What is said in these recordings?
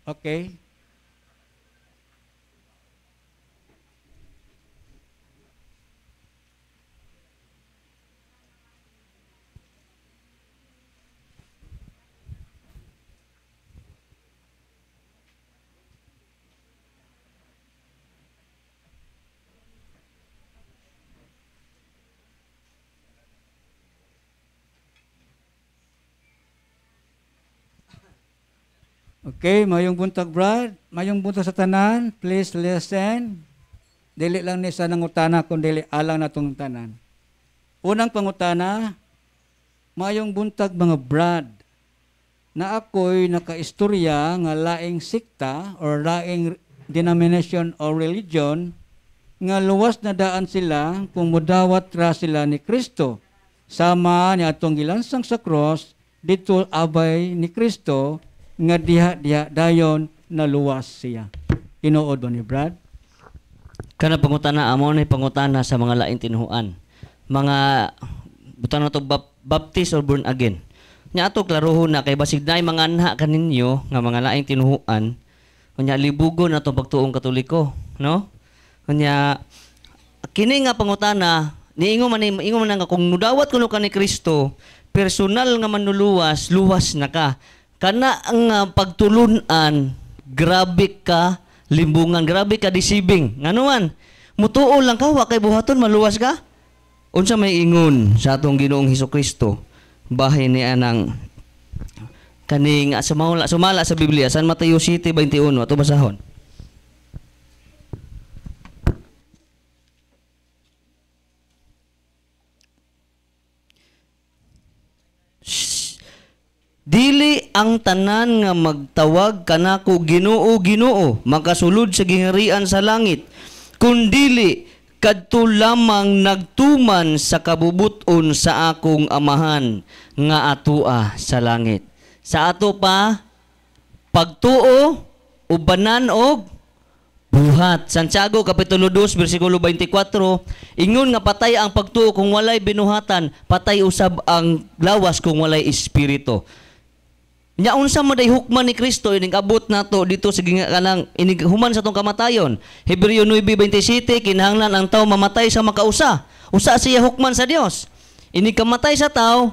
Okay. Okay, mayong buntag Brad, mayong buntag sa tanan, please listen. Dili lang ni sa nangutana kung dili alang natong tanan. Unang pangutana, mayong buntag mga Brad, na ako'y nakaistorya nga laing sikta or laing denomination or religion nga luwas na daan sila kung mudawat ra sila ni Kristo. Sama ni atong gilansang sa cross, dito abay ni Kristo, nga diha dayon na luwas siya. Tinuod ba ni Brad? Kana pangutana amo ni pangutana sa mga laing tinuhuan. Mga butan na to baptist or born again. Nya ato klarohon na kay basig nay mga anha kaninyo nga mga laing tinuhuan. Unya libugon ato pagtuong Katoliko, no? Unya kini nga pangutana niingon man nga kung mudawat kuno ka ni Kristo, personal nga manuluwas, luwas na ka. Kana ang pagtulunan, grabe ka limbungan, grabe ka deceiving. Nganuman, mutuo lang ka, wa kay buhaton, maluwas ka. Unsa may ingon sa atong Ginoong Hesukristo, bahin niya ng kaning sumala sa Biblia, San Mateo 7:21, ato basahon. Dili ang tanan nga magtawag kanako Ginoo, Ginoo, makasulod sa gingharian sa langit, kundili kadto lamang nagtuman sa kabubuton sa akong amahan nga atua sa langit. Sa ato pa pagtuo ubanan og buhat. Santiago kapitulo 2 bersikulo 24, ingon nga patay ang pagtuo kung walay binuhatan, patay usab ang lawas kung walay espiritu. Nya unsa man day hukman ni Kristo ining abot nato dito sa kanang inig human sa tong kamatayon. Hebreo 9:27 kinahanglan ang tawo mamatay sa makausa. Usa siya hukman sa Dios. Inig kamatay sa tawo,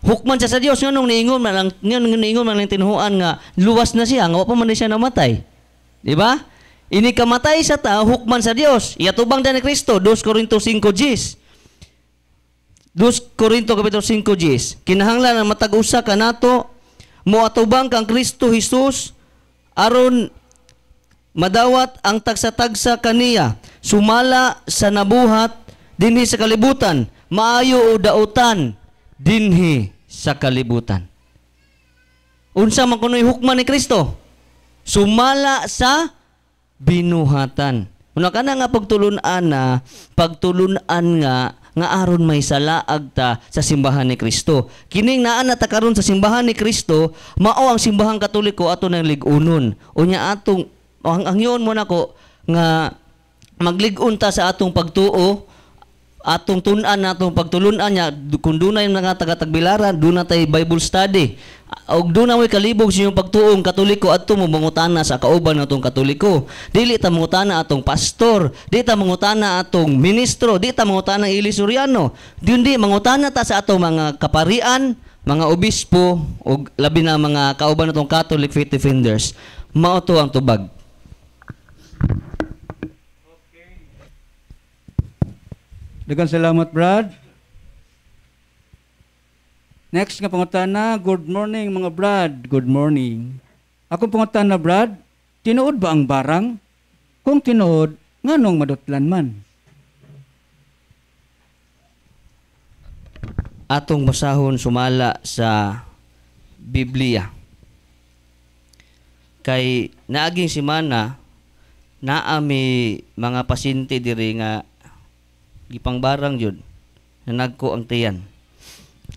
hukman siya sa Dios. Nganong niingon man lang tinuhuan nga luwas na siya nga wa pa man siya namatay. Di ba? Inig kamatay sa tawo, hukman sa Dios. Iatubang da ni Kristo 2 Korinto 5:10. 2 Korinto kapitulo 5:10. Kinahanglan ang matag-usa kanato moatubang kang Kristo Jesus aron madawat ang tagsa-tagsa kaniya, sumala sa nabuhat dinhi sa kalibutan, maayo o dautan dinhi sa kalibutan. Unsa man kunoy hukman ni Kristo? Sumala sa binuhatan. Una kana nga pagtulunan nga aron may salaag ta sa simbahan ni Kristo. Kining naa na ta karon sa simbahan ni Kristo, mao ang simbahang Katoliko ato nang lig-unon. Unya atong hangyon mo nako nga maglig-un ta sa atong pagtuo, atong tun-an natong pagtulunan nya kun dunay mga taga-tagbilaran, duna tay Bible study. Og duna mo'y kalibog sa inyong pagtuong Katoliko adto mo mangutana sa kauban natong Katoliko. Dili ta mangutana atong pastor, dili ta mangutana atong ministro, dili ta mangutana ilisuriano. Di mangutana ta sa atong mga kaparian, mga obispo og labi na mga kauban natong Catholic faith defenders. Mao to ang tubag. Daghang salamat, Brad. Next nga pangutana, good morning mga Brad. Good morning. Akong pangutana, Brad, tinuod ba ang barang? Kung tinuod, nganong madutlan man? Atong basahon sumala sa Biblia. Kay naaging semana naami mga pasyente diri nga gipang barang jud na nagko ang tiyan.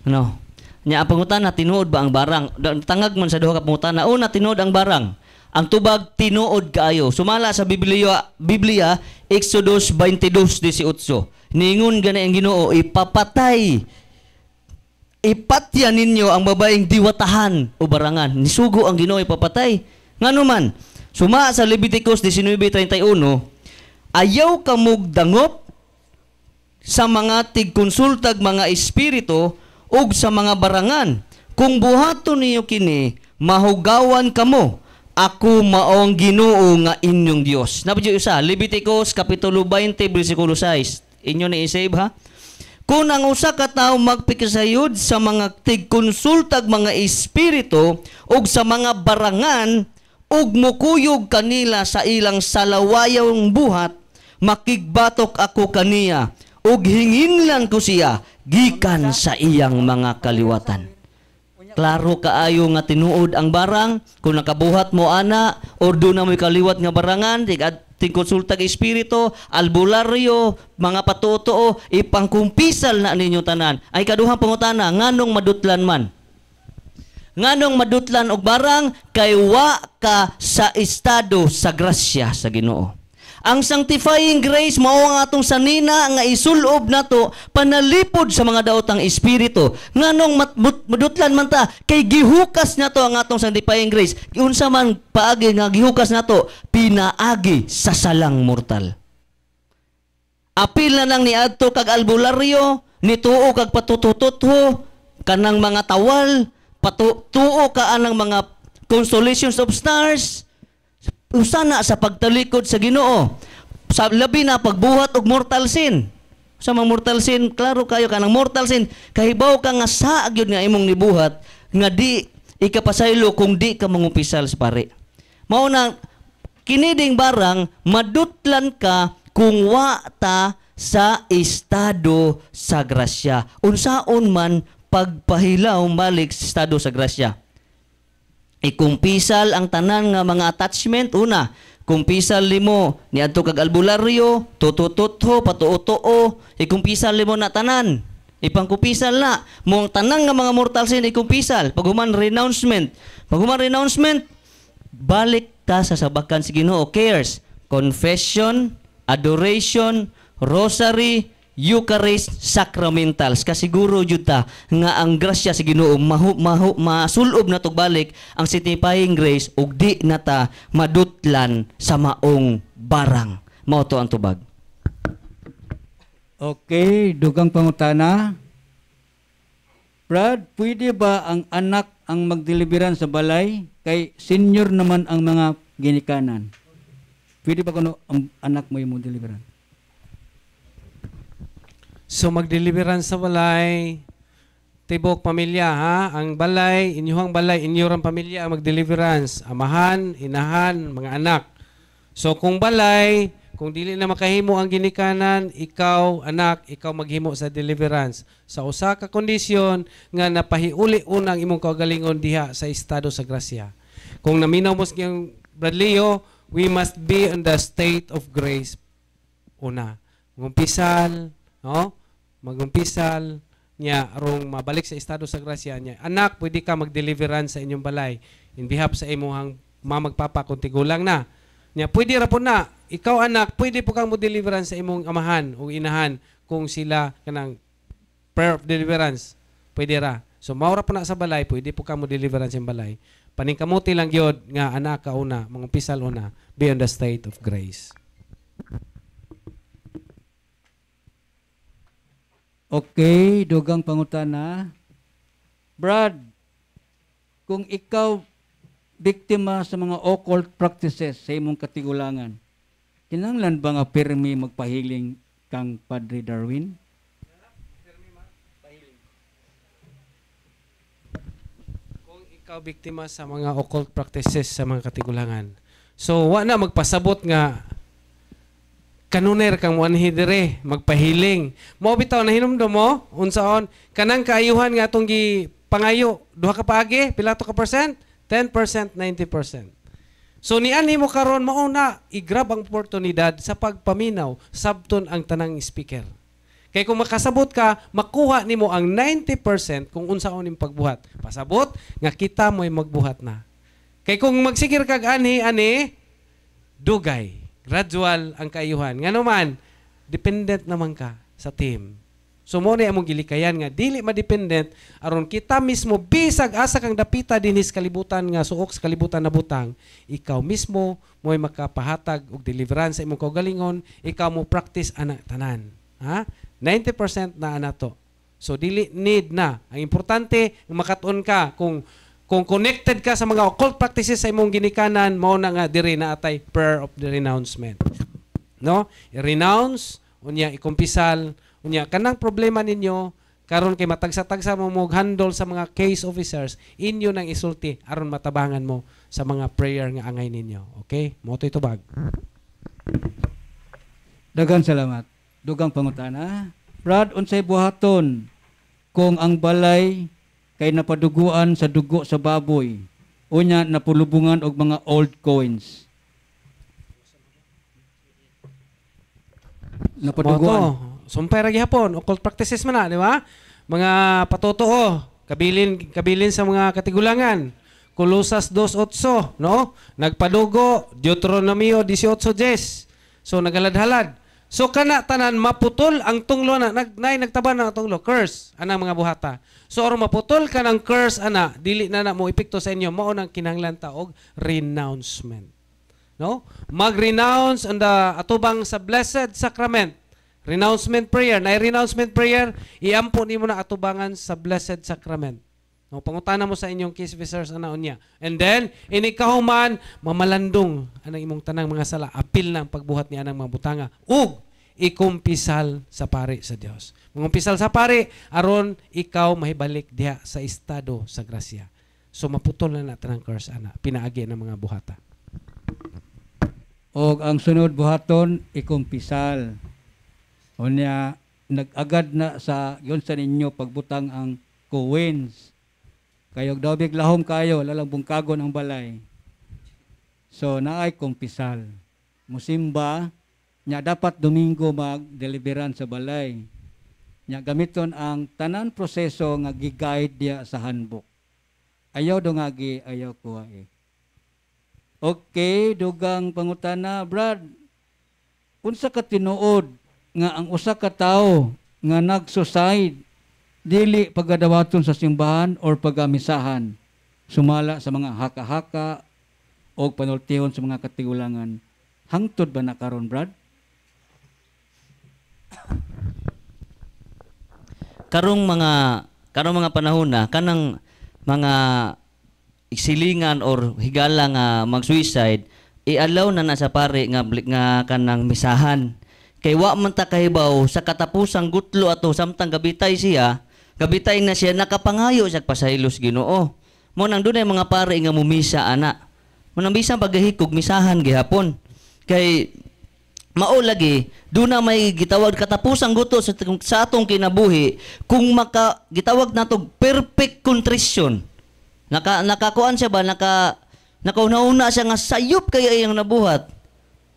Ano? Nya ang pangutana tinuod ba ang barang? Tangag man sa duha ka pangutana. Una tinuod ang barang. Ang tubag tinuod kaayo. Sumala sa Biblia Exodus 22:18. Ningon gani ang Ginoo ipapatay. Ipatya ninyo ang babaeng diwatahan o barangan. Nisugo ang Ginoo ipapatay. Nganuman, suma sa Leviticus 19:31, ayaw ka mugdangop sa mga tigkonsultag mga espiritu ug sa mga barangan. Kung buhaton niyo kini, mahugawan kamo. Ako maong Ginoo nga inyong Dios. Napudyo isa, Leviticus kapitulo 20 bersikulo 6. Inyo ni isave ha. Kung ang usa ka tawo magpikisayod sa mga tigkonsultag mga espiritu ug sa mga barangan ug mukuyog kanila sa ilang salawayang buhat, makigbatok ako kaniya ug hinginlan ko siya gikan sa iyang mga kaliwatan. Klaro kaayo nga tinuod ang barang, kung nakabuhat mo ana, or doon na mo'y kaliwat nga barangan, tingkonsultag espiritu, albularyo, mga patutuo, ipangkumpisal na ninyo tanan. Ay kaduhang pangutana, nganong madutlan man? Nganong madutlan og barang, kay wa ka sa estado sa grasya sa Ginoo. Ang sanctifying grace mao ang atong sanina nga isulob nato panalipod sa mga daotang espiritu. Nganong madutlan man ta kay gihukas nato ang atong sanctifying grace. Unsa man paagi nga gihukas nato pinaagi sa salang mortal. Apil na nang niadto kag albularyo, nituo kag patutututho kanang mga tawal, patutuo ka anang mga constellations of stars. Usana sa pagtalikod sa Ginoo. Sa labi na pagbuhat og mortal sin. Sa mga mortal sin, klaro kayo kanang mortal sin, kahibaw ka nga saag yun nga imong nibuhat nga di ikapasaylo kung di ka mangupisal sa pare. Mao na kiniding barang madutlan ka kung wa ta sa estado sa grasya. Unsaon man pagpahilaw balik sa estado sa grasya. Ikumpisal ang tanan nga mga attachment. Una, kumpisal limo ni adto kag albularyo, tutututho, patuotoo, ikumpisal limo na tanan. Ipangkumpisal na mo ang tanan nga mga mortal sin ikumpisal. Paghuman renouncement. Paghuman renouncement, balik ta sa sabakan si Ginoo. Cares, confession, adoration, rosary, Eucharist, sacramentals. Kasiguro jud ta nga ang grasya sa Ginoo masulob na tog balik ang sanctifying grace ug di na ta madutlan sa maong barang. Mao to ang tubag. Okay, dugang pangutana. Brad, pwede ba ang anak ang magdeliveran sa balay? Kay senior naman ang mga ginikanan. Pwede ba kuno ang anak mo yung magdeliveran? So magdeliveran sa balay, tibok pamilya ha, ang balay, inyuhang balay, inyurang pamilya ang magdeliverance, amahan, inahan, mga anak. So kung balay, kung dili na makahimo ang ginikanan, ikaw anak, ikaw maghimo sa deliverance. Sa usa ka kondisyon nga napahiuli unang imong kaugalingon diha sa estado sa grasya. Kung naminaw mo yung Bradleo, we must be in the state of grace. Una, ngumpisal, no? Magumpisal niya arong mabalik sa estado sa grasya niya. Anak, pwede ka mag-deliverance sa inyong balay in behalf sa imong magpapa kung tigulang na. Niya, pwede ra po na. Ikaw anak, pwede po kang mo-deliverance sa imong amahan o inahan kung sila kanang prayer of deliverance. Pwede ra. So maura po na sa balay, pwede po kang mo-deliverance sa balay. Paningkamuti lang yun nga anak ka una, mangumpisal una, be on the state of grace. Okay, dugang pangutana. Brad, kung ikaw biktima sa mga occult practices sa imong katigulangan, kinahanglan ba nga pirmi magpahiling kang Padre Darwin? Kung ikaw biktima sa mga occult practices sa mga katigulangan, so wa na magpasabot nga kanuner kang wanhidere magpahiling. Mo bitaw na hinumdum mo unsaon kanang kaayuhan nga atong gi pangayo duha ka paagi pila to ka percent? 10%, 90%. So niani mo karon mao na i-grab ang oportunidad sa pagpaminaw sabton ang tanang speaker. Kay kung makasabot ka, makuha nimo ang 90% kung unsaon ning pagbuhat. Pasabot nga kita mo'y magbuhat na. Kay kung magsigir kag ani dugay. Gradual ang kaayuhan. Nga naman, dependent naman ka sa team. So mo ni among gilikayan nga dili madependent aron kita mismo bisag asa kang dapita dinhi sa kalibutan nga suok sa kalibutan na butang, ikaw mismo mo'y makapahatag og deliverance sa imong kaugalingon, ikaw mo practice ana tanan. Ha? 90% na ana to. So dili need na. Ang importante makatuon ka kung connected ka sa mga occult practices sa imong ginikanan, mao na nga diri na atay prayer of the renouncement. No? I-renounce unya ikumpisal. Unya, kanang problema ninyo, karon kay matagsa-tagsa mo handle sa mga case officers, inyo nang isulti aron matabangan mo sa mga prayer nga angay ninyo. Okay? Moto'y tubag. Daghang salamat. Dugang pangutana. Brad, unsay buhaton kung ang balay kay napaduguan sa dugo sa baboy, unya napulubungan og mga old coins? Napaduguan. Sumpay ra gihapon, occult practices man na, di ba? Mga patotoo, kabilin sa mga katigulangan. Kolosas 2:8, no? Nagpadugo, Deuteronomio 18:10. So nagaladhalad. So kana tanan maputol ang tunglo na nagtaban na ang tunglo, curse anang mga buhata. So aron maputol ka ng curse ana, dili na mo epekto sa inyo, mao nang kinahanglan ta og renouncement. No? Mag-renounce on the atubang sa blessed sacrament. Renouncement prayer. Na renouncement prayer, iampo nimo na atubangan sa blessed sacrament. No, pangutana mo sa inyong case officers ana unya. And then inikahuman mamalandong anang imong tanang mga sala, apil na ang pagbuhat ni anang mga butanga ug ikumpisal sa pari sa Dios. Mangumpisal sa pari aron ikaw mahibalik diha sa estado sa grasya. So maputol na tanang curse ana, pinaagi ng mga buhata. Og ang sunod buhaton ikumpisal. Unya nag-agad na sa yon sa ninyo pagbutang ang coins. Kayog daw biglahom kayo lalang bungkagon ang balay. So naay kumpisal. Musimba nya dapat Domingo mag-deliverance sa balay. Nya gamiton ang tanan proseso nga gi-guide dia sa handbook. Ayaw do nga ayaw kuha eh. Okay, dugang pangutana, Brad. Unsa ka tinuod nga ang usa ka tawo nga nag-suicide dili pagadawaton sa simbahan or pagamisahan, sumala sa mga haka-haka o panultihon sa mga katigulangan, hangtod ba na karon, Brad? Karong mga panahon na kanang mga silingan or higala nga mag-suicide, i-allow na sa pare nga kanang misahan. Kay wa man ta kahibaw sa katapusang gutlo ato samtang gabitay na siya nakapangayo sa pasaylos Ginoo. Mo nang dunay mga pare nga mumisa ana. Mo nang bisan paghihikog misahan gihapon. Kay mao lagi duna may gitawag katapusang gutlo sa atong kinabuhi kung gitawag nato perfect contrition. Nakakuan siya ba nakauna siya nga sayop kay iyang nabuhat.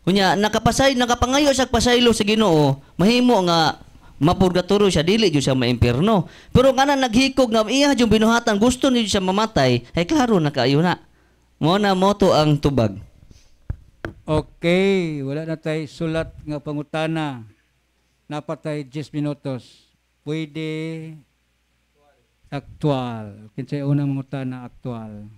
Kunya nakapangayo sa pasaylo sa Ginoo, mahimo nga mapurgatorio siya, dili jud siya maimpierno. Pero kana naghikog nga iya jud binuhatan, gusto niyo siya mamatay, ay klaro nakaayo na. Mo na moto ang tubag. Okay, wala na tay sulat nga pangutana. Napatay 10 minutos. Pwede aktual. Kinsay unang mangutana aktual?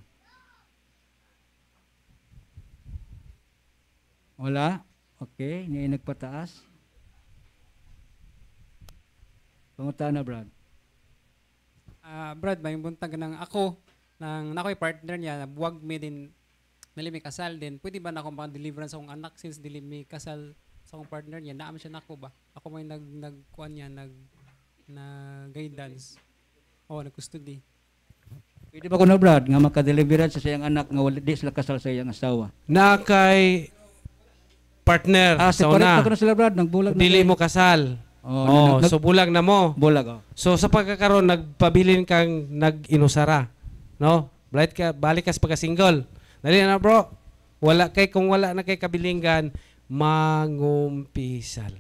Wala? Okay, ngayon nagpataas. Pangutana, Brad. Brad, may buntag ng ako, nang nako'y partner niya, buwag mi din, dili may kasal din. Pwede ba na akong pang-deliverance sa akong anak since dili may kasal sa akong partner niya? Naam siya nako ba? Ako may nagkuhan niya, guidance. O, nagkustudi. Pwede ba ko na, Brad, nga makadeliverance sa iyang anak nga wala di sila kasal sa iyang asawa? Na kay partner sa una. Separate na sila, Brad, nagbulag na. Dili mo kasal. So bulag na mo. Bulag, oh. So sa pagkakaroon nagpabilin kang nag-inusara, no? Balik ka sa pagka-single. Dali na, bro. Kung wala na kay kabilingan, mangumpisal.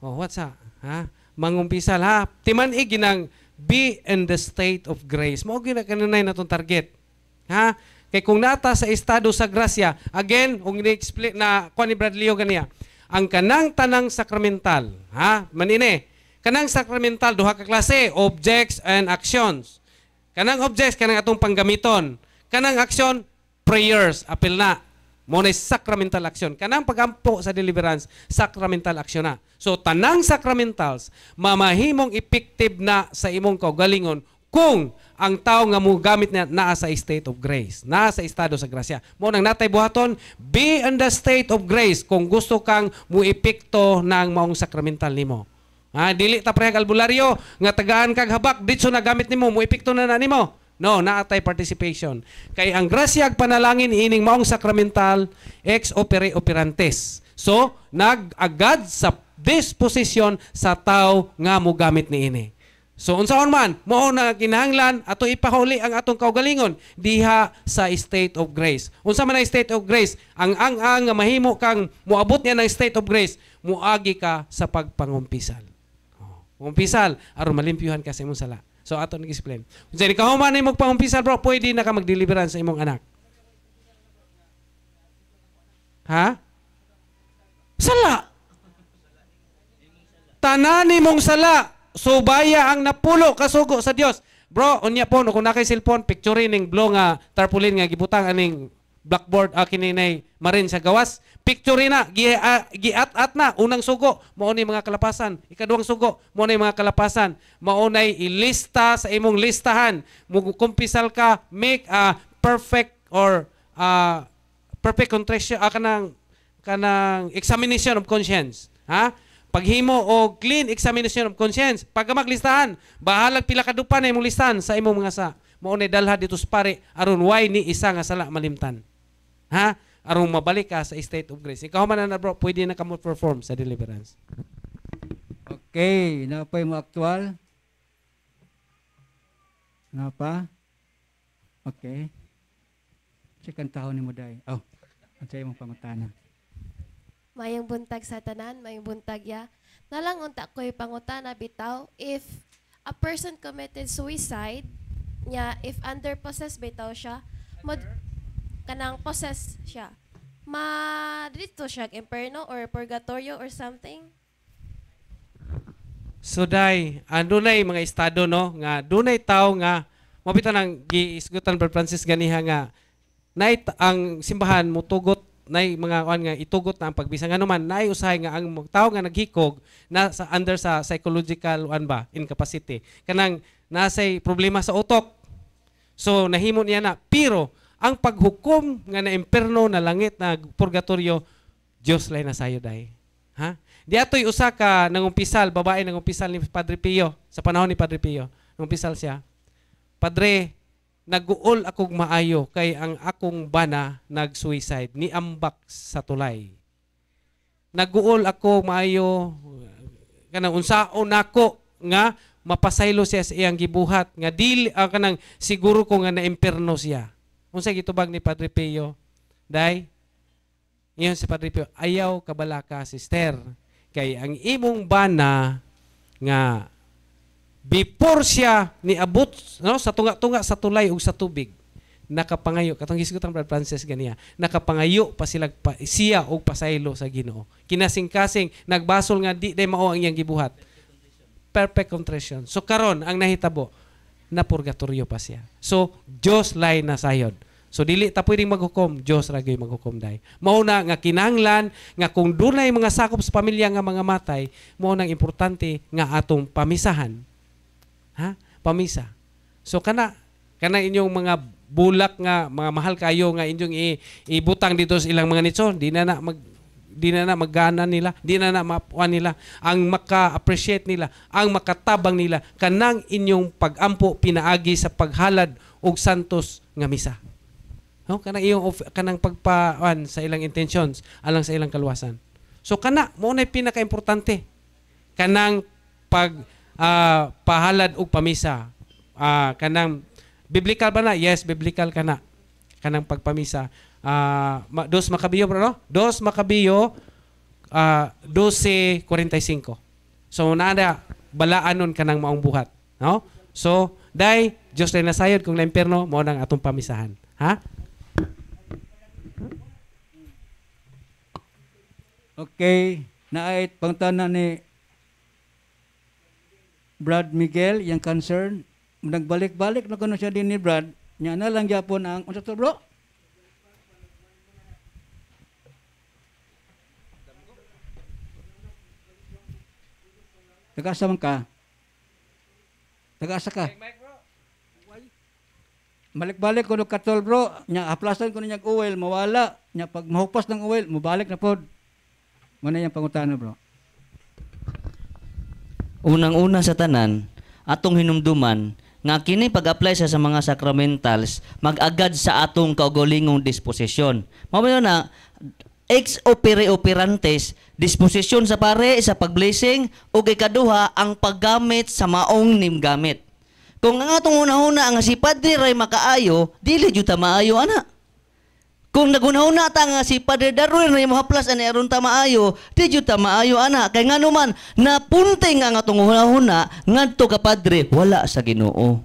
Oh, what's that? Ha? Mangumpisal, ha? Timan ginang be in the state of grace. Mao ginakanunay na tong target. Ha? Kay kung nata sa estado sa grasya, again, kung ni-explain na kuha ni Brad Leo ganiya, ang kanang tanang sakramental, ha? Manine, Kanang sacramental duha ka klase, objects and actions. Kanang objects kanang atong panggamiton. Kanang action, prayers, apil na. Mo na sacramental action. Kanang pagampo sa deliverance, sacramental action na. So tanang sacramentals mamahimong effective na sa imong kaugalingon kung ang tao nga mo gamit niya naa sa state of grace, naa sa estado sa grasya. Mo nang natay buhaton, be in the state of grace kung gusto kang muepekto ng maong sacramental nimo. Dili ta prehag albularyo nga tagaan kag habak ditso na gamit nimo muepekto na nimo. No, naatay participation. Kay ang grasya ag panalangin ining maong sacramental ex opere operantes. So, nag-agad sa disposition sa tao nga mo gamit niini. So, unsaon man, mao na kinahanglan ato ipahuli ang atong kaugalingon diha sa state of grace. Unsa man ang state of grace? Ang nga mahimo kang moabot niya ng state of grace, muagi ka sa pagpangumpisal. Umpisal aron malimpyuhan ka sa imong sala. So ato nag-explain. Kung sa ikahuman ay magpangumpisal bro, pwede na ka mag-deliverance sa imong anak. Ha? Sala. Tanan imong sala. Subaya ang napulo kasugo sa Dios. Bro, unya po kung nakay cellphone, picture ning blow nga tarpaulin nga gibutang aning blackboard kini nay marin sa gawas. Picture na, giat-at na, unang sugo, maunay mga kalapasan. Ikaduhang sugo, maunay mga kalapasan. Maunay ilista sa imong listahan. Kumpisal ka, make a perfect or perfect contrition, kanang examination of conscience. Ha? Paghimo o clean examination of conscience. Pagka maglistahan, bahalag pila kadupa na imong listahan sa imong mga sa. Maunay dalha dito sa pare, aron why ni isa nga sala malimtan. Ha? Aron mabalik ka sa state of grace. Ikaw man na bro, pwede na ka mo perform sa deliverance. Okay, napay mo aktual? Napa? Okay. Sikan taon ni mo day. Oh, ansay mong pangutana. Mayong buntag sa tanan, mayong buntag ya. Nalang unta ko'y pangutana bitaw, if a person committed suicide, niya, if under possess bitaw siya, kanang possess siya, dito siya, imperno or purgatorio or something? So day, dunay mga estado no nga dunay tao nga mabita nang giisgutan Brother Francis ganiha nga ang simbahan mutugot nay mga kuan nga itugot na ang pagbisa nga naman nay usahay nga ang tao nga naghikog na sa under sa psychological incapacity kanang nasay problema sa utok. So nahimo niya na pero ang paghukom nga na imperno na langit na purgatorio Dios lay na sayo day. Ha? Di ato'y usa ka nangumpisal, babae nangumpisal ni Padre Pio, sa panahon ni Padre Pio, nangumpisal siya. Padre, nag-uol akong maayo kay ang akong bana nag-suicide, niambak sa tulay. Nag-uol ako maayo, kanang unsaon nako nga mapasaylo siya sa iyang gibuhat, nga dili kanang siguro ko nga na-imperno siya. Unsa gitubag ni Padre Pio? Day, iyon si Padre Pio, ayaw kabalaka, sister. Kay ang imong bana nga before siya niabot no sa tunga-tunga sa tulay ug sa tubig nakapangayo katong gisgutan Brother Francis ganiya nakapangayo pa sila siya og pasaylo sa Ginoo kinasing-kasing nagbasol nga di mao ang iyang gibuhat perfect contrition so karon ang nahitabo na purgatorio pa siya so Dios lay na sayod. So dili ta pwedeng maghukom, Dios ra gyud maghukom day. Mao na nga kinahanglan nga kung dunay mga sakop sa pamilya nga mga matay, mao nang importante nga atong pamisahan. Ha? Pamisa. So kana inyong mga bulak nga mga mahal kayo nga inyong ibutang dito sa ilang mga nitso, di na maggana nila, di na mapuan nila, ang maka-appreciate nila, ang makatabang nila kanang inyong pagampo pinaagi sa paghalad og santos nga misa. No, kanang pagpaan sa ilang intentions alang sa ilang kaluwasan. So kana mo na pinaka-importante kanang pahalad og pamisa. Kanang biblical ba na? Yes, biblical kana. Kanang pagpamisa. 2 Makabiyo bro, no? 2 Makabiyo 12:45. So nada balaanon kanang maong buhat, no? So day Dios lay nasayod kung na-imperno mo nang atong pamisahan. Ha? Okay, naay pangutana ni Brad Miguel, yung concern, nagbalik-balik na kuno siya din ni Brad, nya na lang gyapon ang unsa to bro? Taga-asa man ka? Taga-asa ka? Balik-balik ko katol bro, nya aplasan ko niya oil, mawala. Nya pag mahupas ng oil, mubalik na pod. Muna yung pangutana bro. Unang-una sa tanan, atong hinumduman, nga kini pag-apply sa mga sacramentals, mag-agad sa atong kaugalingong disposisyon. Mamayo na, ex opere operantes, disposisyon sa pare, sa pag-blessing, o ikaduha, ang paggamit sa maong nimgamit. Kung ang atong una-una ang si Padre ray makaayo, dili jud ta maayo ana. Kung nagunahuna ta nga si Padre Darwin ray mahaplas ani aron ta maayo, di jud ta maayo ana. Kay nganuman napunting ang atong una-una ngadto ka Padre wala sa Ginoo.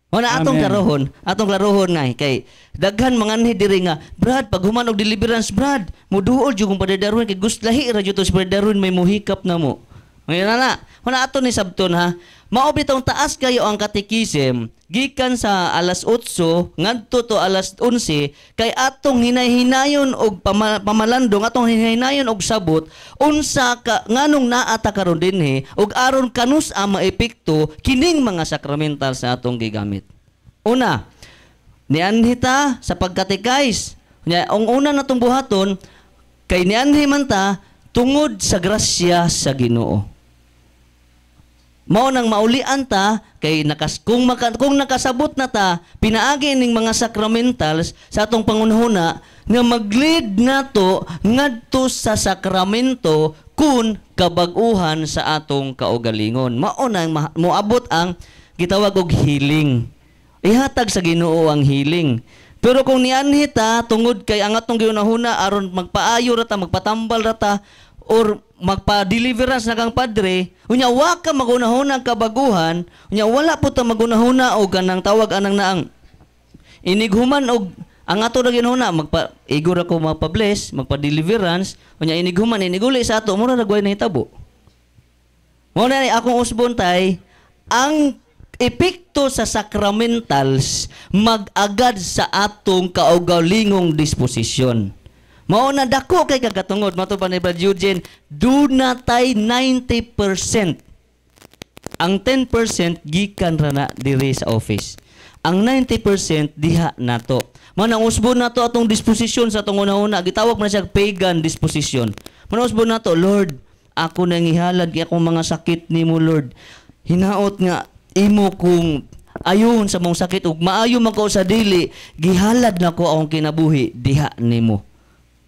Wala atong klarohon nga kay daghan manganhi diri nga, Brad, pag human og deliverance, Brad, muduol jud kung Padre Darwin kay guslahi ra jud to si Padre Darwin may muhikap na mo. Ngayon na, wala ato ni sabton ha. Mao bitong taas kayo ang katekism gikan sa alas 8 ngadto to alas 11 kay atong hinay-hinayon og pamalandong atong hinay-hinayon og sabot unsa ka nganong naa ta karon dinhi og aron kanus ang maepekto kining mga sakramental sa atong gigamit. Una, nianhi ta sa pagkatekais. Ang una natong buhaton kay nianhi man ta tungod sa grasya sa Ginoo. Mao nang maulian ta kay kung nakasabot na ta pinaagi ning mga sacramentals sa atong pangunahuna nga mag-lead nato ngadto sa sakramento kun kabag-uhan sa atong kaugalingon. Mao nang moabot ang gitawag og healing. Ihatag sa Ginoo ang healing. Pero kung nianhi ta tungod kay ang atong ginunahuna aron magpaayo ra ta, magpatambal ra ta or magpa-deliverance na kang Padre, unya wa ka magunahuna ang kabaguhan, unya wala po ta magunahuna og kanang tawag anang naang inighuman og ang ato ra ginahuna igor ako magpa-bless, magpa-deliverance, unya inighuman iniguli sa ato mura nagway na hitabo. Mo na akong usbon tay ang epekto sa sacramentals mag-agad sa atong kaugalingong disposisyon. Mao na dako kay kagatungod mato pa ni Brad Eugene, do natay 90%. Ang 10% gikan ra na diri sa office. Ang 90% diha nato. Mao nang usbon nato atong disposisyon sa atong una-una, gitawag man siya pagan disposition. Mao usbon nato, Lord, ako nang ihalad kay akong mga sakit nimo, Lord. Hinaot nga imo kung ayon sa mong sakit ug maayo man ko sa dili, gihalad nako akong kinabuhi diha nimo.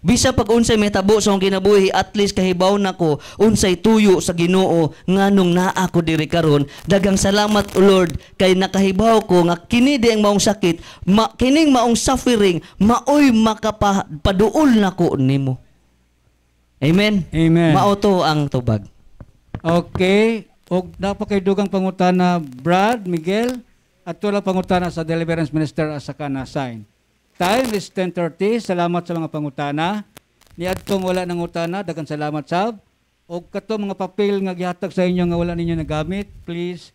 Bisa pag unsay metabo sa akong kinabuhi, at least kahibaw nako unsay tuyo sa Ginoo nganong naa ako diri karon. Dagang salamat Lord kay nakahibaw ko nga kini di ang maong sakit, kining maong suffering maoy makapaduol nako nimo. Amen. Amen. Mao to ang tubag. Okay. Og napakay dugang pangutana Brad Miguel at tulang pangutana sa Deliverance Minister as saka na sign. Time is 10:30. Salamat sa mga pangutana. Niadtong wala nang utana, daghang salamat sab. Og kato mga papel nga gihatag sa inyo nga wala ninyo nagamit, please